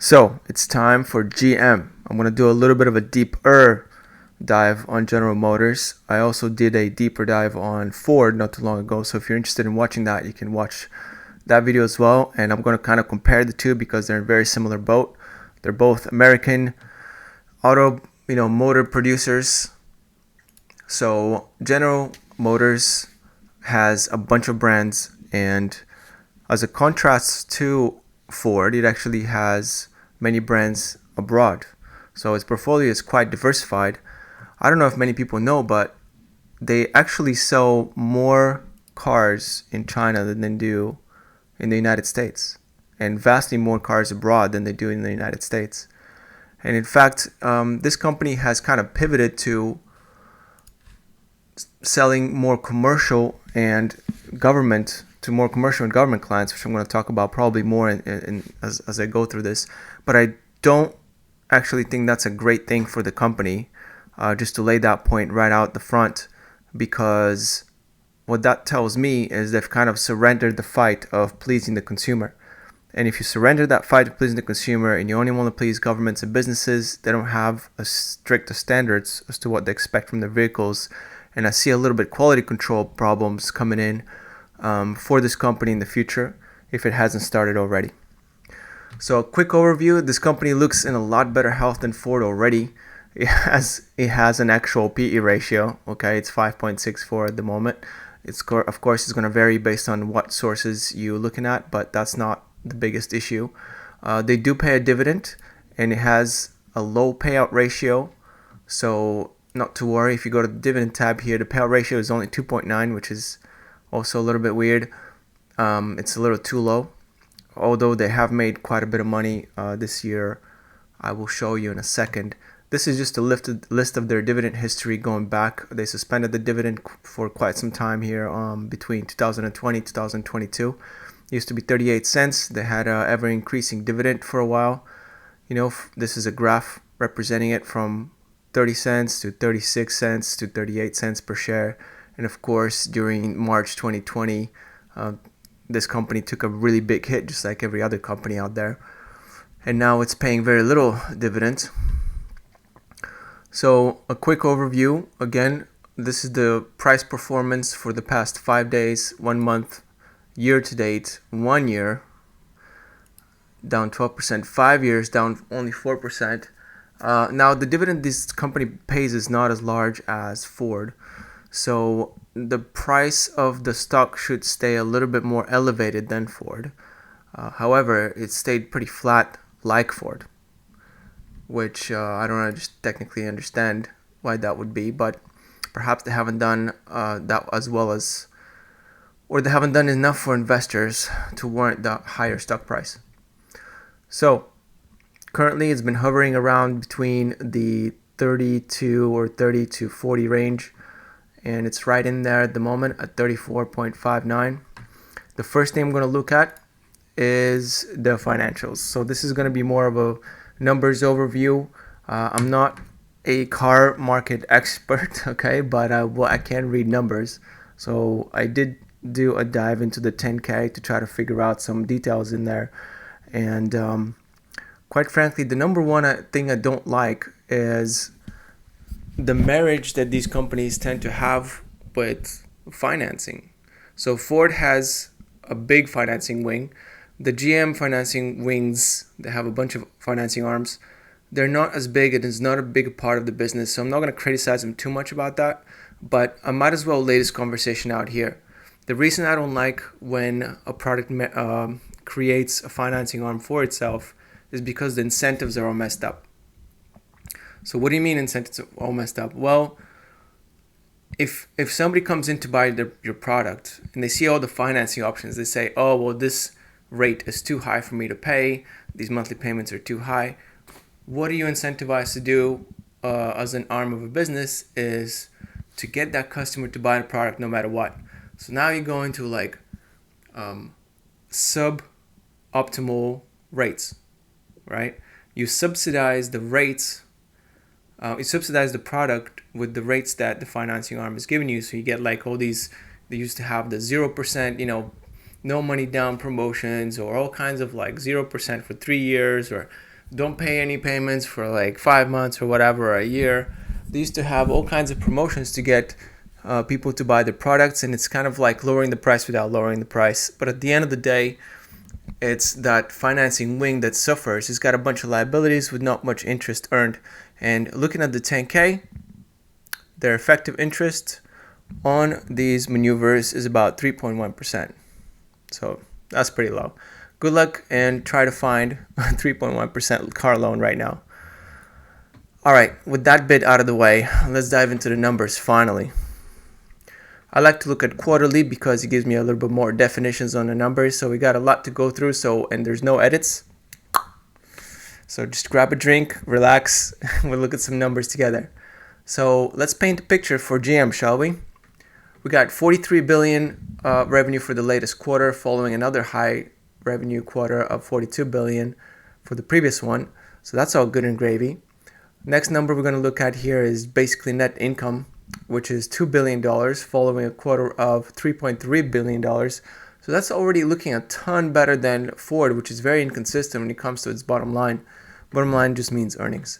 So it's time for GM. I'm going to do a little bit of a deeper dive on General Motors. I also did a deeper dive on Ford not too long ago. So if you're interested in watching that, you can watch that video as well. And I'm going to kind of compare the two because they're in a very similar boat. They're both American motor producers. So General Motors has a bunch of brands, and as a contrast to Ford, it actually has many brands abroad. So its portfolio is quite diversified. I don't know if many people know, but they actually sell more cars in China than they do in the United States, and vastly more cars abroad than they do in the United States. And in fact, this company has kind of pivoted to selling more commercial and government to more commercial and government clients, which I'm going to talk about probably more as I go through this. But I don't actually think that's a great thing for the company, just to lay that point right out the front, because what that tells me is they've kind of surrendered the fight of pleasing the consumer. And if you surrender that fight of pleasing the consumer and you only want to please governments and businesses, they don't have as strict standards as to what they expect from their vehicles. And I see a little bit quality control problems coming in for this company in the future if it hasn't started already. So a quick overview, this company looks in a lot better health than Ford already. It has an actual PE ratio, okay, it's 5.64 at the moment. Of course, it's going to vary based on what sources you're looking at, but that's not the biggest issue. They do pay a dividend, and it has a low payout ratio, so not to worry. If you go to the dividend tab here, the payout ratio is only 2.9, which is also a little bit weird. It's a little too low, although they have made quite a bit of money this year. I will show you in a second. This is just a list of their dividend history going back. They suspended the dividend for quite some time here between 2020 and 2022. It used to be 38 cents. They had an ever increasing dividend for a while. This is a graph representing it from 30 cents to 36 cents to 38 cents per share. And of course, during March 2020, this company took a really big hit, just like every other company out there. And now it's paying very little dividends. So a quick overview. Again, this is the price performance for the past 5 days, 1 month, year to date, 1 year, down 12%, 5 years, down only 4%. Now, the dividend this company pays is not as large as Ford. So the price of the stock should stay a little bit more elevated than Ford. However, it stayed pretty flat like Ford, which I don't just technically understand why that would be, but perhaps they haven't done that as well as, or they haven't done enough for investors to warrant the higher stock price. So currently it's been hovering around between the 32 or 30 to 40 range, and it's right in there at the moment at 34.59. The first thing I'm going to look at is the financials. So this is going to be more of a numbers overview. I'm not a car market expert, okay, but I can read numbers. So I did do a dive into the 10K to try to figure out some details in there. And quite frankly, the number one thing I don't like is the marriage that these companies tend to have with financing. So Ford has a big financing wing. The GM financing wings, they have a bunch of financing arms. They're not as big. It is not a big part of the business, so I'm not going to criticize them too much about that, but I might as well lay this conversation out here. The reason I don't like when a product creates a financing arm for itself is because the incentives are all messed up. So what do you mean incentives are all messed up? Well, if somebody comes in to buy your product and they see all the financing options, they say, oh, well, this rate is too high for me to pay. These monthly payments are too high. What are you incentivized to do as an arm of a business is to get that customer to buy the product no matter what. So now you go into like sub-optimal rates, right? You subsidize the rates. You subsidize the product with the rates that the financing arm is giving you. So you get like all these, they used to have the 0%, no money down promotions, or all kinds of like 0% for 3 years, or don't pay any payments for like 5 months or whatever, or a year. They used to have all kinds of promotions to get people to buy their products, and it's kind of like lowering the price without lowering the price. But at the end of the day, it's that financing wing that suffers. It's got a bunch of liabilities with not much interest earned. And looking at the 10K, their effective interest on these maneuvers is about 3.1%. So that's pretty low. Good luck and try to find a 3.1% car loan right now. All right, with that bit out of the way, let's dive into the numbers finally. I like to look at quarterly because it gives me a little bit more definitions on the numbers. So we got a lot to go through, and there's no edits. So just grab a drink, relax, we'll look at some numbers together. So let's paint a picture for GM, shall we? We got 43 billion revenue for the latest quarter, following another high revenue quarter of 42 billion for the previous one. So that's all good and gravy. Next number we're going to look at here is basically net income, which is $2 billion, following a quarter of $3.3 billion. So that's already looking a ton better than Ford, which is very inconsistent when it comes to its bottom line. Bottom line just means earnings.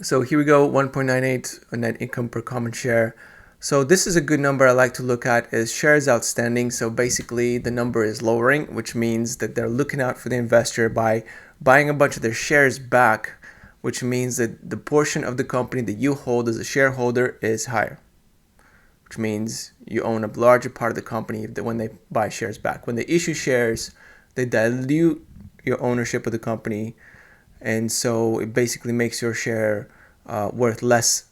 So here we go, 1.98 net income per common share. So this is a good number I like to look at, is shares outstanding. So basically the number is lowering, which means that they're looking out for the investor by buying a bunch of their shares back, which means that the portion of the company that you hold as a shareholder is higher, which means you own a larger part of the company when they buy shares back. When they issue shares, they dilute your ownership of the company, and so it basically makes your share worth less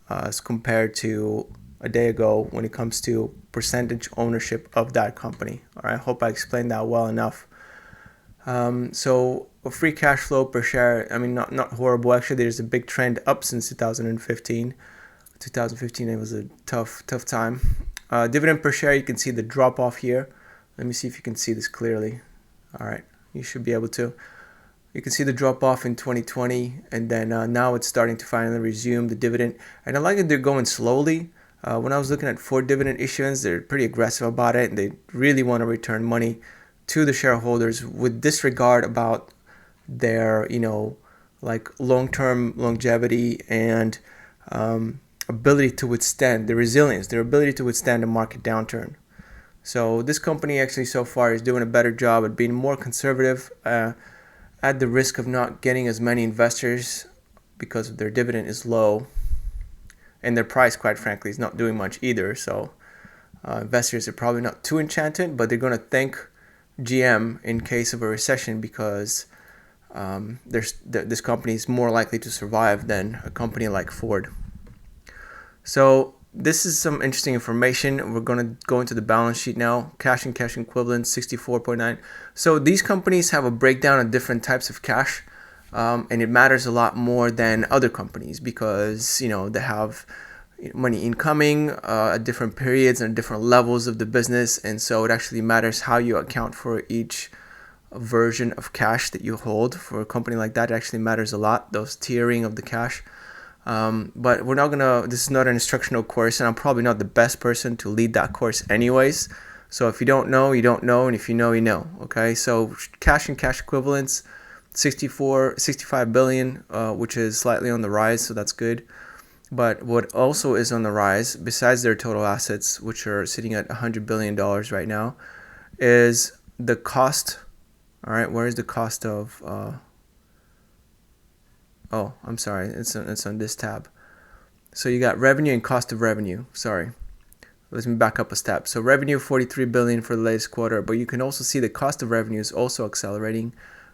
as compared to a day ago when it comes to percentage ownership of that company. All right, I hope I explained that well enough. So a free cash flow per share, I mean, not horrible. Actually, there's a big trend up since 2015. 2015, it was a tough time. Dividend per share, you can see the drop off here. Let me see if you can see this clearly. All right, you should be able to. You can see the drop off in 2020, and then now it's starting to finally resume the dividend. And I like that they're going slowly. When I was looking at Ford dividend issuance, they're pretty aggressive about it, and they really want to return money to the shareholders with disregard about their, like long-term longevity and ability to withstand the resilience, their ability to withstand a market downturn. So this company actually so far is doing a better job at being more conservative, at the risk of not getting as many investors because their dividend is low, and their price, quite frankly, is not doing much either. So investors are probably not too enchanted, but they're going to thank GM in case of a recession because this company is more likely to survive than a company like Ford. So this is some interesting information. We're going to go into the balance sheet now. Cash and cash equivalents, 64.9. So these companies have a breakdown of different types of cash, and it matters a lot more than other companies because, they have money incoming at different periods and different levels of the business, and so it actually matters how you account for each version of cash that you hold. For a company like that, it actually matters a lot, those tiering of the cash. But we're not gonna, this is not an instructional course, and I'm probably not the best person to lead that course anyways. So if you don't know, you don't know, and if you know, you know. Okay, so cash and cash equivalents, 65 billion, which is slightly on the rise, so that's good. But what also is on the rise, besides their total assets, which are sitting at $100 billion right now, is the cost. All right, where is the cost of... oh, I'm sorry, it's on this tab. So you got revenue and cost of revenue. Sorry. Let me back up a step. So revenue, 43 billion for the latest quarter, but you can also see the cost of revenue is also accelerating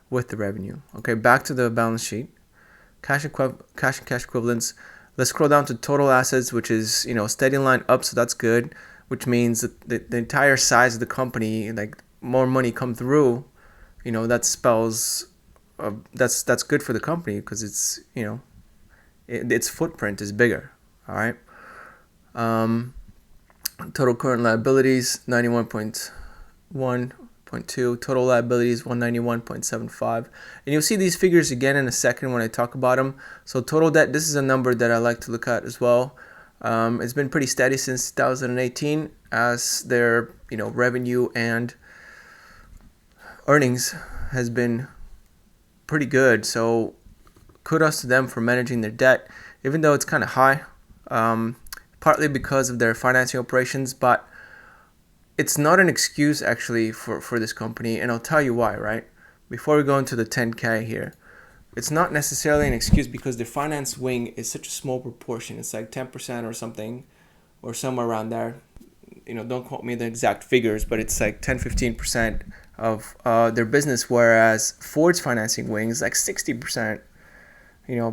with the revenue. Okay, back to the balance sheet. Cash and cash equivalents. Let's scroll down to total assets, which is, steady line up, so that's good, which means that the entire size of the company, like more money come through, that spells that's good for the company because it's, its footprint is bigger. All right. Total current liabilities 91.1.2, total liabilities 191.75, and you'll see these figures again in a second when I talk about them. So total debt, this is a number that I like to look at as well. It's been pretty steady since 2018 as their revenue and earnings has been pretty good. So kudos to them for managing their debt, even though it's kind of high, partly because of their financing operations, but it's not an excuse actually for this company, and I'll tell you why, right? Before we go into the 10K here, it's not necessarily an excuse because the finance wing is such a small proportion. It's like 10% or something, or somewhere around there. Don't quote me the exact figures, but it's like 10-15% of their business, whereas Ford's financing wing is like 60%,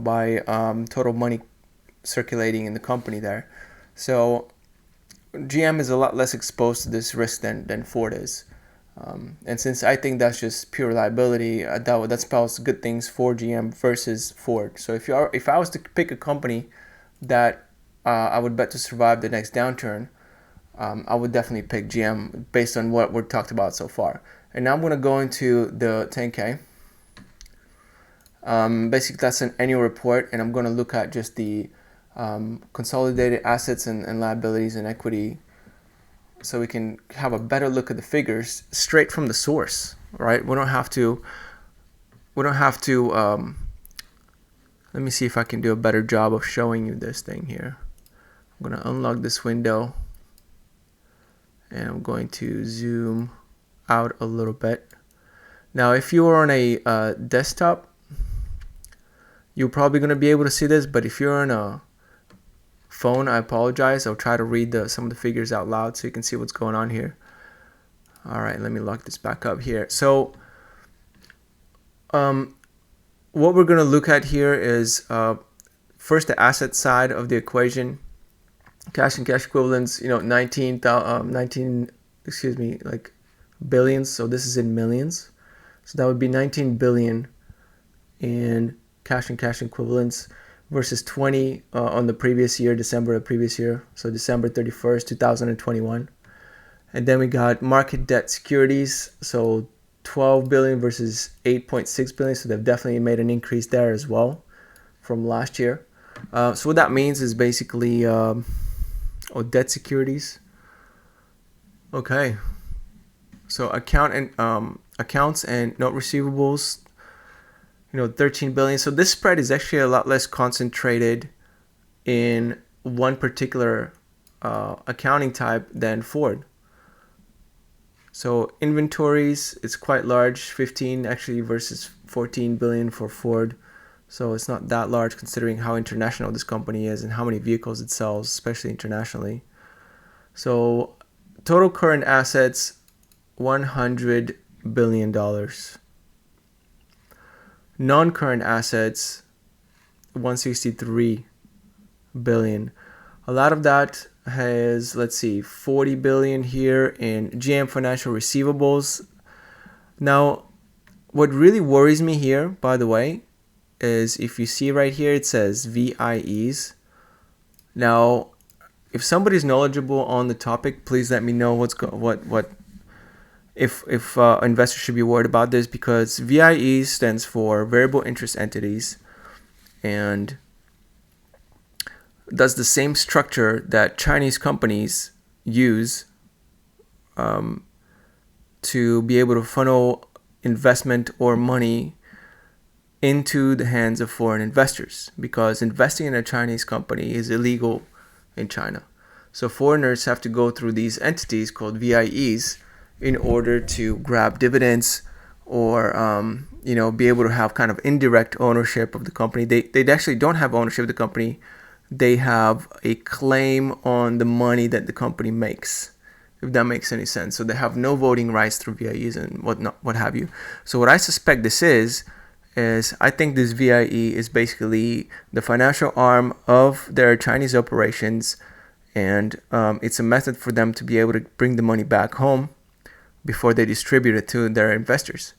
by total money circulating in the company there. So GM is a lot less exposed to this risk than Ford is. And since I think that's just pure liability, that spells good things for GM versus Ford. So if I was to pick a company that I would bet to survive the next downturn, I would definitely pick GM based on what we've talked about so far. And now I'm going to go into the 10K. Basically, that's an annual report, and I'm going to look at just the consolidated assets and liabilities and equity, so we can have a better look at the figures straight from the source, right? We don't have to. Let me see if I can do a better job of showing you this thing here. I'm going to unlock this window, and I'm going to zoom out a little bit. Now, if you are on a desktop, you're probably going to be able to see this, but if you're on a phone, I apologize. I'll try to read some of the figures out loud so you can see what's going on here. All right, let me lock this back up here. So what we're going to look at here is first the asset side of the equation. Cash and cash equivalents, 19 billions. So this is in millions. So that would be 19 billion in cash and cash equivalents versus 20 on the previous year, December of the previous year. So December 31st, 2021. And then we got market debt securities. So 12 billion versus 8.6 billion. So they've definitely made an increase there as well from last year. So what that means is basically debt securities. Okay. So accounts and note receivables, 13 billion. So this spread is actually a lot less concentrated in one particular accounting type than Ford. So inventories, it's quite large, 15 actually versus 14 billion for Ford. So it's not that large considering how international this company is and how many vehicles it sells, especially internationally. So total current assets, $100 billion. Non-current assets, 163 billion. A lot of that has, 40 billion here in GM financial receivables. Now, what really worries me here, by the way, is if you see right here, it says VIEs. Now, if somebody's knowledgeable on the topic, please let me know if investors should be worried about this, because VIEs stands for variable interest entities and does the same structure that Chinese companies use to be able to funnel investment or money into the hands of foreign investors, because investing in a Chinese company is illegal in China. So foreigners have to go through these entities called VIEs in order to grab dividends or be able to have kind of indirect ownership of the company. They actually don't have ownership of the company. They have a claim on the money that the company makes, if that makes any sense. So they have no voting rights through VIEs and what have you. So what I suspect this is I think this VIE is basically the financial arm of their Chinese operations, and it's a method for them to be able to bring the money back home before they distribute it to their investors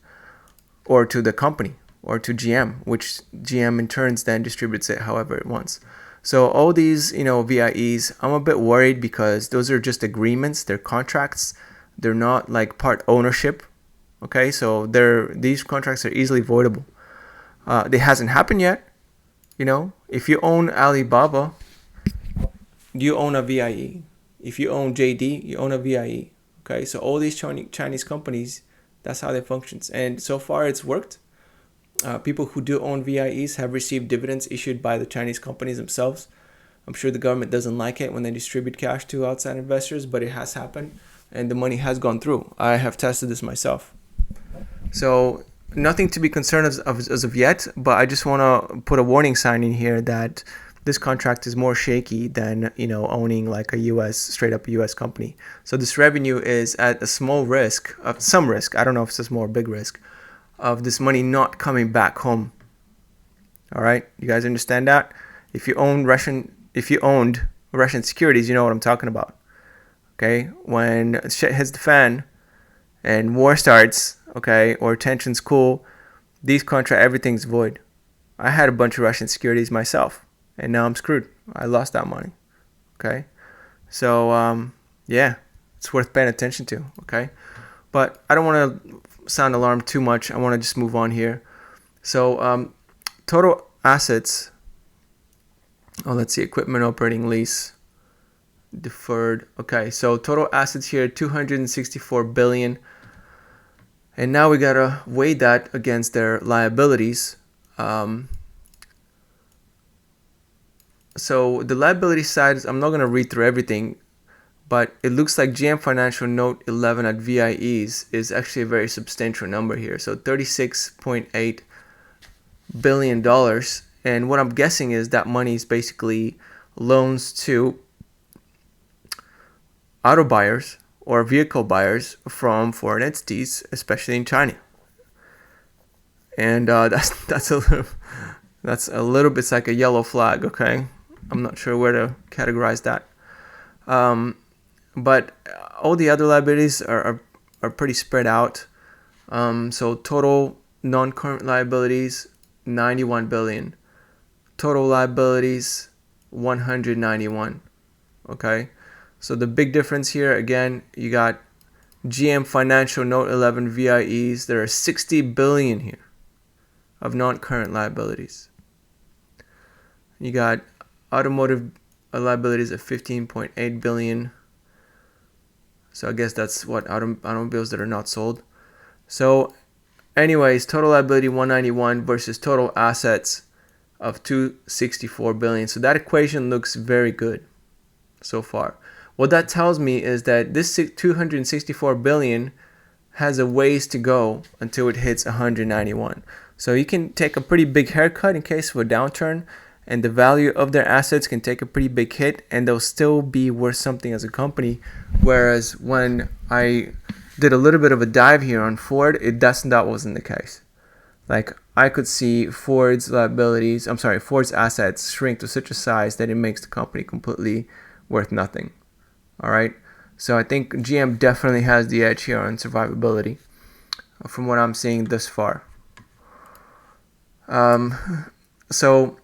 or to the company or to GM, which GM in turn then distributes it however it wants. So all these, VIEs, I'm a bit worried because those are just agreements, they're contracts, they're not like part ownership. Okay, so these contracts are easily voidable. It hasn't happened yet. If you own Alibaba, you own a VIE. If you own JD, you own a VIE. Okay, so all these Chinese companies, that's how they function. And so far it's worked. People who do own VIEs have received dividends issued by the Chinese companies themselves. I'm sure the government doesn't like it when they distribute cash to outside investors, but it has happened and the money has gone through. I have tested this myself. So nothing to be concerned as of yet, but I just want to put a warning sign in here that this contract is more shaky than, owning like a straight up US company. So this revenue is at a small risk, of some risk, I don't know if it's a small or big risk, of this money not coming back home. All right, you guys understand that? If you owned Russian securities, you know what I'm talking about. Okay, when shit hits the fan and war starts, okay, or tensions cool, everything's void. I had a bunch of Russian securities myself, and now I'm screwed. I lost that money. Okay, so yeah, it's worth paying attention to. Okay, but I don't want to sound alarmed too much. I want to just move on here. So total assets. Oh, let's see, equipment, operating lease, deferred. Okay, so total assets here, 264 billion. And now we gotta weigh that against their liabilities. So the liability side, I'm not gonna read through everything, but it looks like GM Financial Note 11 at VIEs is actually a very substantial number here. So $36.8 billion. And what I'm guessing is that money is basically loans to auto buyers or vehicle buyers from foreign entities, especially in China. And that's a little bit like a yellow flag. Okay, I'm not sure where to categorize that. But all the other liabilities are pretty spread out. So total non-current liabilities, 91 billion. Total liabilities, 191. Okay, so the big difference here, again, you got GM Financial Note 11 VIEs. There are 60 billion here of non-current liabilities. You got automotive liabilities of 15.8 billion. So I guess that's what automobiles that are not sold. So anyways, total liability 191 versus total assets of 264 billion. So that equation looks very good so far. What that tells me is that this 264 billion has a ways to go until it hits 191. So you can take a pretty big haircut in case of a downturn, and the value of their assets can take a pretty big hit, and they'll still be worth something as a company. Whereas when I did a little bit of a dive here on Ford, that wasn't the case. Like, I could see Ford's assets shrink to such a size that it makes the company completely worth nothing. All right. So I think GM definitely has the edge here on survivability from what I'm seeing thus far. So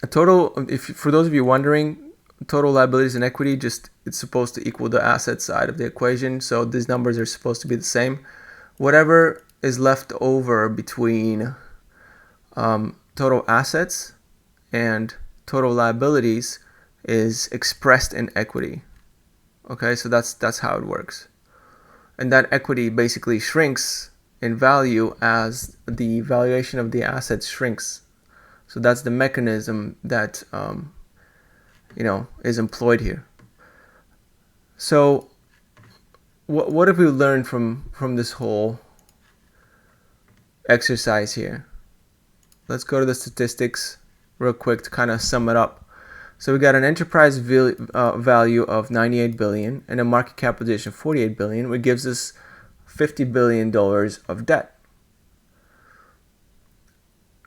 a total, for those of you wondering, total liabilities and equity, it's supposed to equal the asset side of the equation. So these numbers are supposed to be the same. Whatever is left over between total assets and total liabilities is expressed in equity. Okay, so that's how it works. And that equity basically shrinks in value as the valuation of the assets shrinks. So that's the mechanism that is employed here. So what have we learned from this whole exercise here? Let's go to the statistics real quick to kind of sum it up. So we got an enterprise value of 98 billion and a market capitalization of 48 billion, which gives us $50 billion of debt.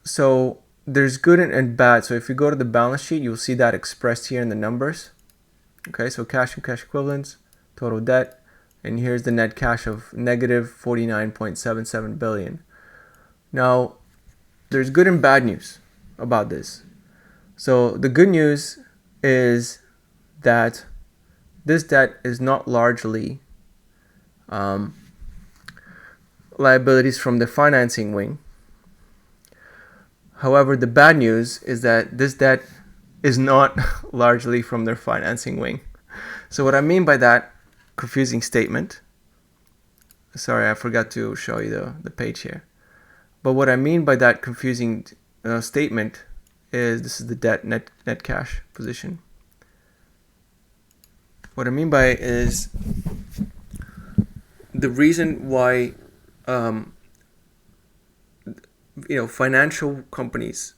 So there's good and bad. So if you go to the balance sheet, you'll see that expressed here in the numbers. Okay, so cash and cash equivalents, total debt, and here's the net cash of negative 49.77 billion. Now, there's good and bad news about this. So the good news is that this debt is not largely liabilities from the financing wing. However, the bad news is that this debt is not largely from their financing wing. So what I mean by that confusing statement, sorry, I forgot to show you the page here. But what I mean by that confusing statement is this is the debt net cash position. What I mean by it is the reason why financial companies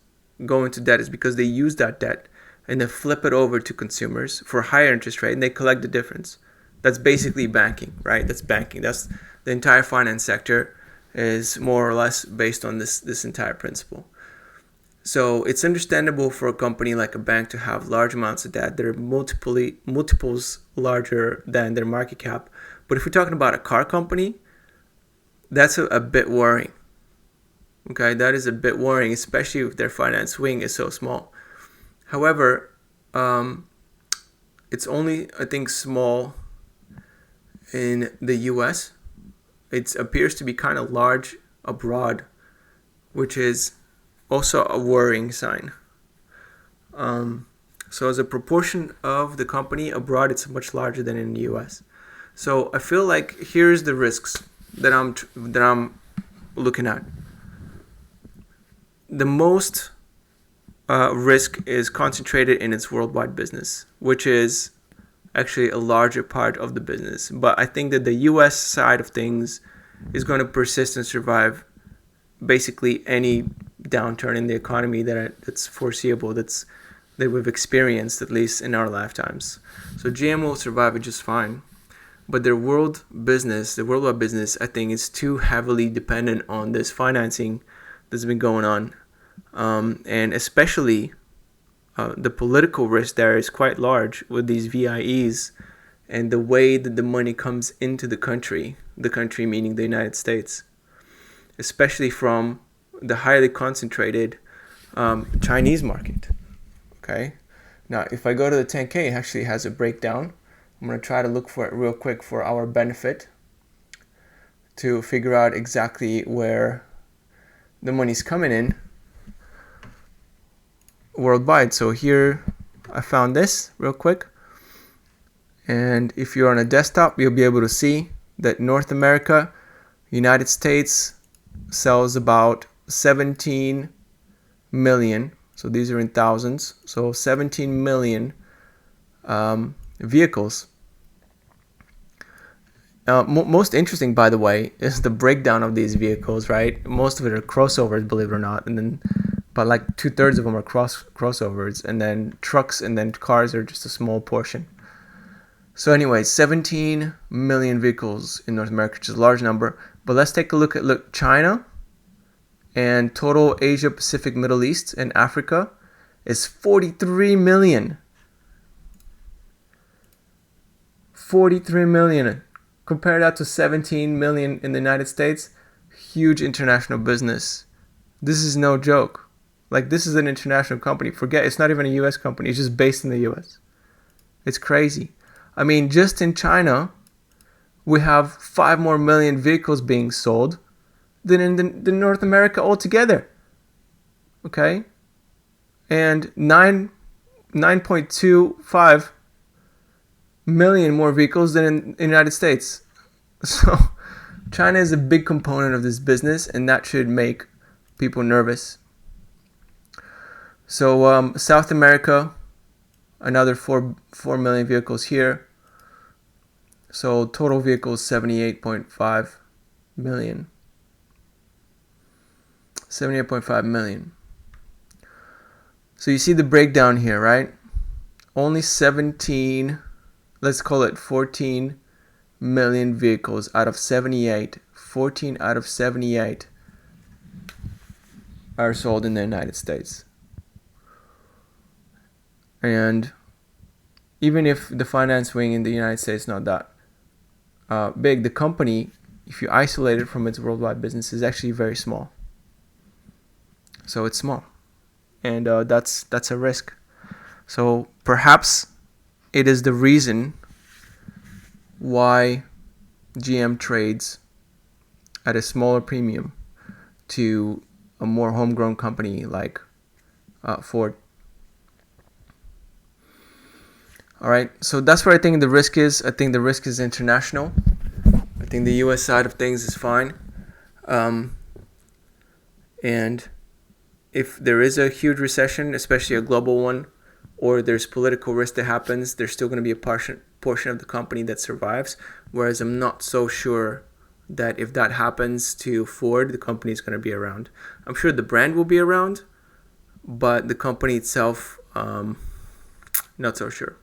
go into debt is because they use that debt and then flip it over to consumers for higher interest rate, and they collect the difference. That's basically banking, right? That's banking. That's the entire finance sector is more or less based on this entire principle. So it's understandable for a company like a bank to have large amounts of debt that are multiples larger than their market cap. But if we're talking about a car company, that's a bit worrying. Okay, that is a bit worrying, especially if their finance wing is so small. However, it's only, I think, small in the US. It appears to be kind of large abroad, which is also a worrying sign. So as a proportion of the company abroad, it's much larger than in the US. So I feel like here's the risks that I'm looking at. The most risk is concentrated in its worldwide business, which is actually a larger part of the business. But I think that the US side of things is going to persist and survive basically any downturn in the economy that's foreseeable, that we've experienced, at least in our lifetimes. So GM will survive it just fine. But their worldwide business, I think, is too heavily dependent on this financing that's been going on. And especially the political risk there is quite large with these VIEs and the way that the money comes into the country meaning the United States, especially from the highly concentrated Chinese market. Okay, now if I go to the 10K, it actually has a breakdown. I'm going to try to look for it real quick for our benefit to figure out exactly where the money's coming in worldwide. So here I found this real quick, and if you're on a desktop, you'll be able to see that North America, United States, sells about 17 million, so these are in thousands, so 17 million vehicles. Most interesting, by the way, is the breakdown of these vehicles, right? Most of it are crossovers, believe it or not, but like 2/3 of them are crossovers, and then trucks and then cars are just a small portion. So anyway, 17 million vehicles in North America, which is a large number. But let's take a look at China, and total Asia, Pacific, Middle East, and Africa is 43 million. 43 million. Compare that to 17 million in the United States. Huge international business. This is no joke. Like, this is an international company. Forget, it's not even a US company. It's just based in the US. It's crazy. I mean, just in China, we have 5 more million vehicles being sold than in the North America altogether. Okay? And 9.25 million more vehicles than in the United States. So China is a big component of this business, and that should make people nervous. So South America, another 4 million vehicles here. So total vehicles 78.5 million. 78.5 million. So you see the breakdown here, right? Only 17, let's call it 14 million vehicles out of 78. 14 out of 78 are sold in the United States. And even if the finance wing in the United States is not that big, the company, if you isolate it from its worldwide business, is actually very small. So it's small, and that's a risk. So perhaps it is the reason why GM trades at a smaller premium to a more homegrown company like Ford. All right, so that's where I think the risk is. I think the risk is international. I think the US side of things is fine. And if there is a huge recession, especially a global one, or there's political risk that happens, there's still going to be a portion of the company that survives. Whereas I'm not so sure that if that happens to Ford, the company is going to be around. I'm sure the brand will be around, but the company itself, not so sure.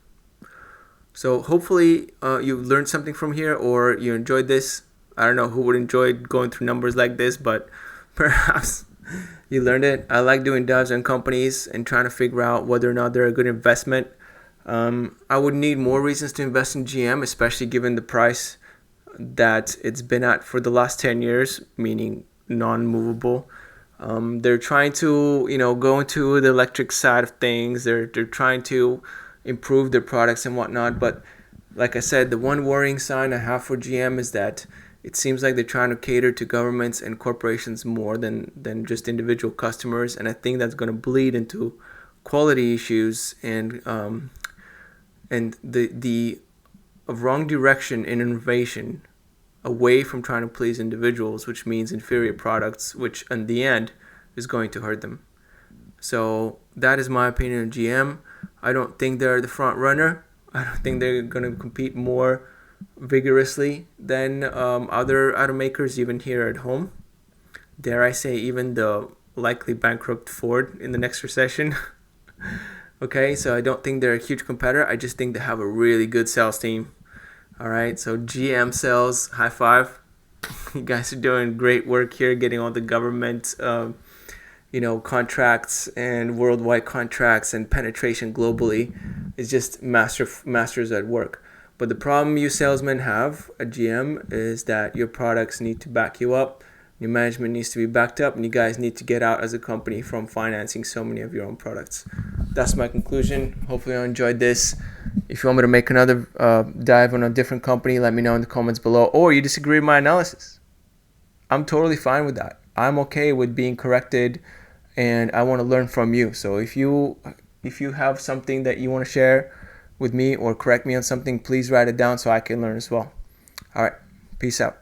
So hopefully you learned something from here, or you enjoyed this. I don't know who would enjoy going through numbers like this, but perhaps you learned it. I like doing dives on companies and trying to figure out whether or not they're a good investment. I would need more reasons to invest in GM, especially given the price that it's been at for the last 10 years, meaning non-movable. They're trying to, go into the electric side of things. They're trying to improve their products and whatnot. But like I said, the one worrying sign I have for GM is that it seems like they're trying to cater to governments and corporations more than just individual customers. And I think that's going to bleed into quality issues and the wrong direction in innovation away from trying to please individuals, which means inferior products, which in the end is going to hurt them. So that is my opinion on GM. I don't think they're the front runner. I don't think they're going to compete more vigorously than other automakers, even here at home. Dare I say, even the likely bankrupt Ford in the next recession. Okay, so I don't think they're a huge competitor. I just think they have a really good sales team. All right, so GM sales, high five. You guys are doing great work here, getting all the government, contracts and worldwide contracts and penetration globally. It's just masters at work. But the problem you salesmen have at GM is that your products need to back you up. Your management needs to be backed up, and you guys need to get out as a company from financing so many of your own products. That's my conclusion. Hopefully you enjoyed this. If you want me to make another dive on a different company, let me know in the comments below. Or you disagree with my analysis. I'm totally fine with that. I'm okay with being corrected, and I want to learn from you. So if you have something that you want to share with me or correct me on something, please write it down so I can learn as well. All right. Peace out.